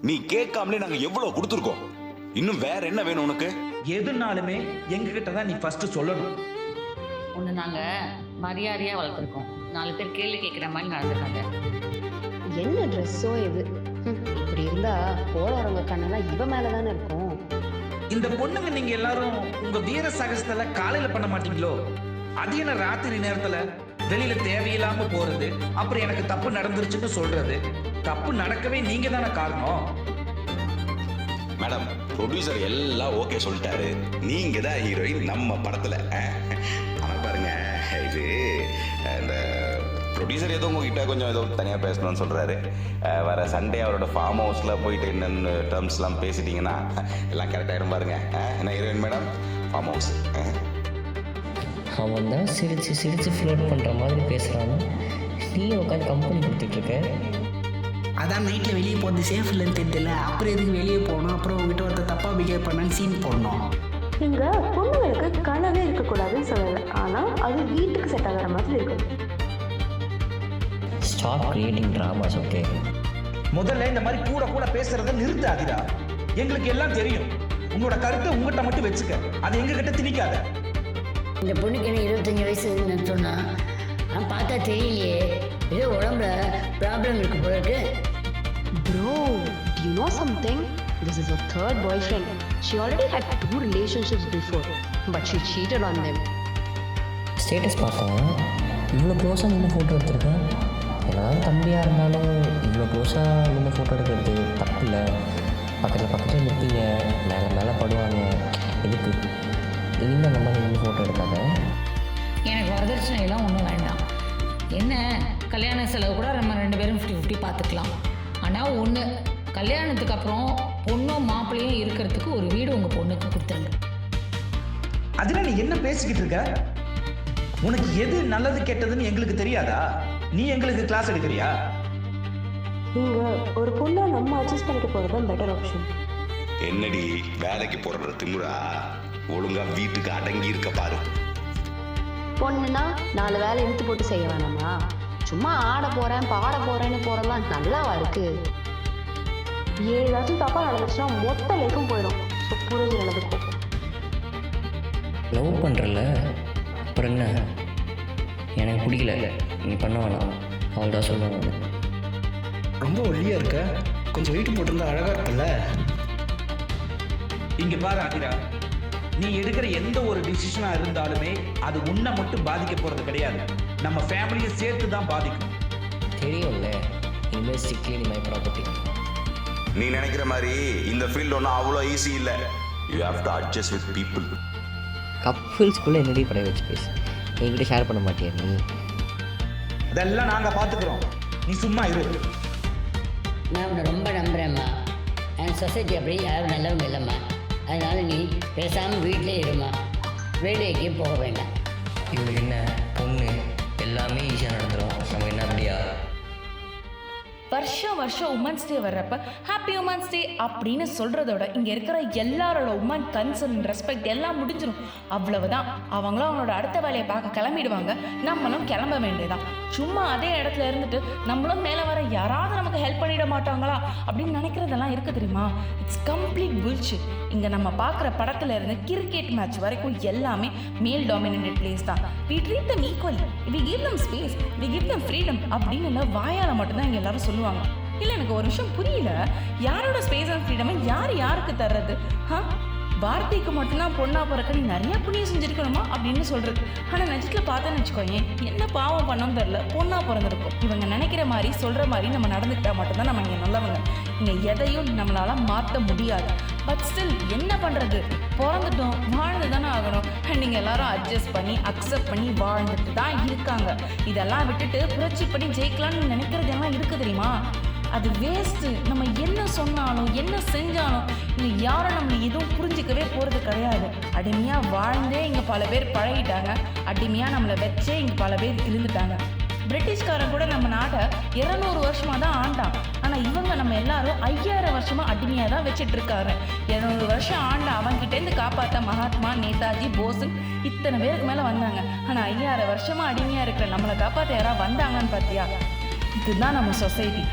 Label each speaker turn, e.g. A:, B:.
A: நீ கேட்காமலே நாங்க எவ்வளவு கொடுத்துருக்கோம். இன்னும் வேற என்ன வேணும் உனக்கு?
B: எதுனாலுமே எங்ககிட்ட தான் நீ ஃபர்ஸ்ட் சொல்லணும்.
C: ஒன்று நாங்கள் மரியாதையாக வளர்த்துருக்கோம். 4 பேர் கேள்வி கேட்குற மாதிரி நடந்துக்காங்க.
D: என்ன ட்ரெஸ்ஸோ இது, இப்படி இருந்தா போறவங்க கண்ணெல்லாம் இவ மேலதானே இருக்கும்.
B: இந்த பொண்ணுங்க நீங்க எல்லாரும் உங்க வீர சாகசத்துல காலையில பண்ண மாட்டீங்களோ? அது என்ன ராத்திரி நேரத்துல வெளியில தேவையில்லாம போறது, அப்புறம் எனக்கு தப்பு நடந்துருச்சுன்னு சொல்றது. தப்பு நடக்கவே நீங்க தானே காரணம்.
A: மேடம், ப்ரொடியூசர் எல்லாம் ஓகே சொல்லிட்டாரு. நீங்க தான் ஹீரோயின் நம்ம படத்துல. ஆனா பாருங்க, இது இந்த ப்ரொடியூசர் ஏதோ உங்ககிட்ட கொஞ்சம் ஏதோ தனியாக பேசணும்னு சொல்கிறாரு. வர சண்டே அவரோட ஃபார்ம் ஹவுஸில் போயிட்டு என்னென்னு டேர்ம்ஸ்லாம் பேசிட்டிங்கன்னா எல்லாம் கரெக்டாகிடும் பாருங்க. என்ன ஹீரோயின் மேடம், ஃபார்ம் ஹவுஸ்.
E: அவன் தான் சிரித்து சிரித்து ஃப்ளோட் பண்ணுற மாதிரி பேசுகிறான். நீ உட்காந்து கம்பெனி கொடுத்துட்ருக்க.
F: அதான் நைட்டில் வெளியே போகிறது சேஃப் இல்லைன்னு தெரியல. அப்புறம் எதுக்கு வெளியே போகணும், அப்புறம் உங்ககிட்ட ஒருத்தர் தப்பாக பிஹேவ் பண்ணான்னு சீன் போடணும்.
D: இங்க பொண்ணுங்களுக்கு கனவே இருக்கக்கூடாதுன்னு சொல்லலை, ஆனால் அது வீட்டுக்கு செட் ஆகிற மாதிரி இருக்கும்.
E: Stop creating dramas. ஓகே,
B: முதல்ல இந்த மாதிரி கூட கூட பேசுறத நிறுத்த ஆதிரா. எங்களுக்கு எல்லாம் தெரியும். உன்னோட கருத்தை உங்ககிட்ட மட்டும் வச்சுக்க, அது எங்ககிட்ட திணிக்காத.
G: இந்த பொண்ணுக்கு என்ன 25 வயசு இருக்குன்னு சொன்னா, நான் பார்த்தா தெரியலையே, ஏதோ உடம்புல ப்ராப்ளம் இருக்கு போல இருக்கு.
D: Bro, do you know something? This is her third boyfriend. She already had 2 relationships before, but she cheated on them.
E: Status பார்த்தேன். இவ்வளோ க்ளோஸாக நின்று ஃபோட்டோ எடுத்திருக்கேன். என்னதான் தம்பியாக இருந்தாலும் இவ்வளோ க்ளோஸாக நின்று ஃபோட்டோ எடுக்கிறது தப்பு இல்லை. பக்கத்தில் நிற்பீங்க, மேலே படுவாங்க. எதுக்கு இனிமேல் அந்த மாதிரி நின்று ஃபோட்டோ எடுக்காத.
C: எனக்கு வரதட்சணை எல்லாம் ஒன்றும் வேண்டாம். என்ன கல்யாண செலவு கூட நம்ம 2 பேரும் 50-50 பார்த்துக்கலாம். ஆனால் ஒன்று, கல்யாணத்துக்கு அப்புறம் பொண்ணும் மாப்பிள்ளையும் இருக்கிறதுக்கு ஒரு வீடு உங்கள் பொண்ணுக்கு கொடுத்துருங்க.
B: அதில் நீ என்ன பேசிக்கிட்டு இருக்க? உனக்கு எது நல்லது கெட்டதுன்னு எங்களுக்கு தெரியாதா? நீ எங்களுக்கு கிளாஸ் எடுக்கிறியா?
D: நீங்க ஒரு பொண்ணா நம்ம அட்ஜஸ்ட் பண்ணிட்டு போறது தான் பெட்டர் ஆப்ஷன்.
A: என்னடி வேலைக்கு போடுற திமுறா? ஒழுங்கா வீட்டுக்கு அடங்கி இருக்க பாரு.
D: பொண்ணுன்னா 4 வேலை இழுத்து போட்டு செய்ய வேணாமா? சும்மா ஆட போறேன் பாட போறேன்னு போறதெல்லாம் நல்லாவா இருக்கு? ஏதாச்சும் தப்பா நடந்துச்சுன்னா மொத்த லைஃபும் போயிடும். ஸோ புரிஞ்சு நடந்துக்கும்.
E: லவ் பண்ணுறல, அப்புறம் என்ன? எனக்கு பிடிக்கல, நீ பண்ண வேணாம், அவள் தான் சொல்லுவாங்க.
F: ரொம்ப ஒல்லியாக இருக்க, கொஞ்சம் வெயிட் போட்டிருந்தா அழகாக இருக்குல்ல.
B: இங்க பாரு ஆதிரா, நீ எடுக்கிற எந்த ஒரு டிசிஷனாக இருந்தாலுமே அது உன்னை மட்டும் பாதிக்க போகிறது கிடையாது, நம்ம ஃபேமிலியை சேர்த்து தான் பாதிக்கும்.
E: தெரியும்ல, இனிமேல் ஸ்ட்ரிக்ட்லி மை ப்ராப்பர்ட்டி.
A: நீ நினைக்கிற மாதிரி இந்த ஃபீல்டு ஒன்றும் அவ்வளோ ஈஸி இல்லை. You have to adjust with people.
E: கப்புள்ஸ்குள்ளே என்னடி படைய வச்சு பேசு. என்கிட்ட ஷேர் பண்ண மாட்டியா நீ?
B: இதெல்லாம் நாங்கள் பார்த்துக்குறோம், நீ சும்மா இரு.
G: நான் உன்னை ரொம்ப நம்புகிறேம்மா. என் சொசைட்டி அப்படி யாரும் நல்லவங்க இல்லைம்மா. அதனால நீ பேசாமல் வீட்டிலே இருமா, வேலைக்கு போக வேண்டாம்.
E: இவங்களுக்கு என்ன பொண்ணு, எல்லாமே ஈஸியாக நடந்துடும். நம்ம என்ன அப்படியா?
H: வருஷம் உமன்ஸ் டே வர்றப்ப ஹாப்பி உமன்ஸ் டே அப்படின்னு சொல்கிறதோட இங்கே இருக்கிற எல்லாரோட உமன் கன்சர்ன் ரெஸ்பெக்ட் எல்லாம் முடிஞ்சிடும். அவ்வளவுதான். அவங்களும் அவங்களோட அடுத்த வேலையை பார்க்க கிளம்பிடுவாங்க, நம்மளும் கிளம்ப வேண்டியதான். சும்மா அதே இடத்துல இருந்துட்டு நம்மளும் மேலே வர யாராவது நமக்கு ஹெல்ப் பண்ணிட மாட்டாங்களா அப்படின்னு நினைக்கிறதெல்லாம் இருக்குது தெரியுமா? It's complete bullshit. இங்கே நம்ம பார்க்குற படத்துல இருந்து கிரிக்கெட் மேட்ச் வரைக்கும் எல்லாமே மேல் டாமினேட்டட் பிளேஸ் தான். We treat them equally, we give them space, we give them freedom அப்படின்னு எல்லாம் வாயால் மட்டும்தான் இங்கே எல்லாரும் சொல்லுவாங்க. இல்லை, எனக்கு ஒரு விஷயம் புரியல. யாரோட ஸ்பேஸ் அண்ட் ஃப்ரீடமை யாருக்கு தர்றது? வார்த்தைக்கு மட்டும்தான் பொண்ணா பிறக்க நீ நிறைய புண்ணியம் செஞ்சுருக்கணுமா அப்படின்னு சொல்கிறது. ஆனால் நிஜத்தில் பார்த்தேன்னு வச்சுக்கோங்க, என்ன பாவம் பண்ணோன்னு தெரில, பொண்ணா பிறந்திருக்கும். இவங்க நினைக்கிற மாதிரி சொல்கிற மாதிரி நம்ம நடந்துக்கிட்டால் மட்டும்தான் நம்ம இங்கே நல்லவங்க. இங்கே எதையும் நம்மளால் மாற்ற முடியாது. பட் ஸ்டில் என்ன பண்ணுறது, பிறந்துட்டோம், வாழ்ந்து தானே ஆகணும். நீங்கள் எல்லாரும் அட்ஜஸ்ட் பண்ணி அக்செப்ட் பண்ணி வாழ்ந்துட்டு தான் இருக்காங்க. இதெல்லாம் விட்டுட்டு புரட்சி பண்ணி ஜெயிக்கலாம்னு நினைக்கிறதெல்லாம் இருக்குது தெரியுமா? அது வேஸ்ட்டு. நம்ம என்ன சொன்னாலும் என்ன செஞ்சாலும் இங்கே யாரும் நம்மளை எதுவும் புரிஞ்சிக்கவே போகிறது கிடையாது. அடிமையாக வாழ்ந்தே இங்கே பல பேர் பழகிட்டாங்க, அடிமையாக நம்மளை வச்சே இங்கே பல பேர் இருந்துட்டாங்க. பிரிட்டிஷ்காரன் கூட நம்ம நாட்டை 200 வருஷமாக தான் ஆண்டான். ஆனால் இவங்க நம்ம எல்லாரும் 5000 வருஷமாக அடிமையாக தான் வச்சுட்டு இருக்காரு. 200 வருஷம் ஆண்ட அவன்கிட்டேருந்து காப்பாற்ற மகாத்மா, நேதாஜி, போஸுன்னு இத்தனை பேருக்கு மேலே வந்தாங்க. ஆனால் 5000 வருஷமாக அடிமையாக இருக்கிற நம்மளை காப்பாற்ற யாராவது வந்தாங்கன்னு பார்த்தியா? இதுதான் நம்ம சொசைட்டி.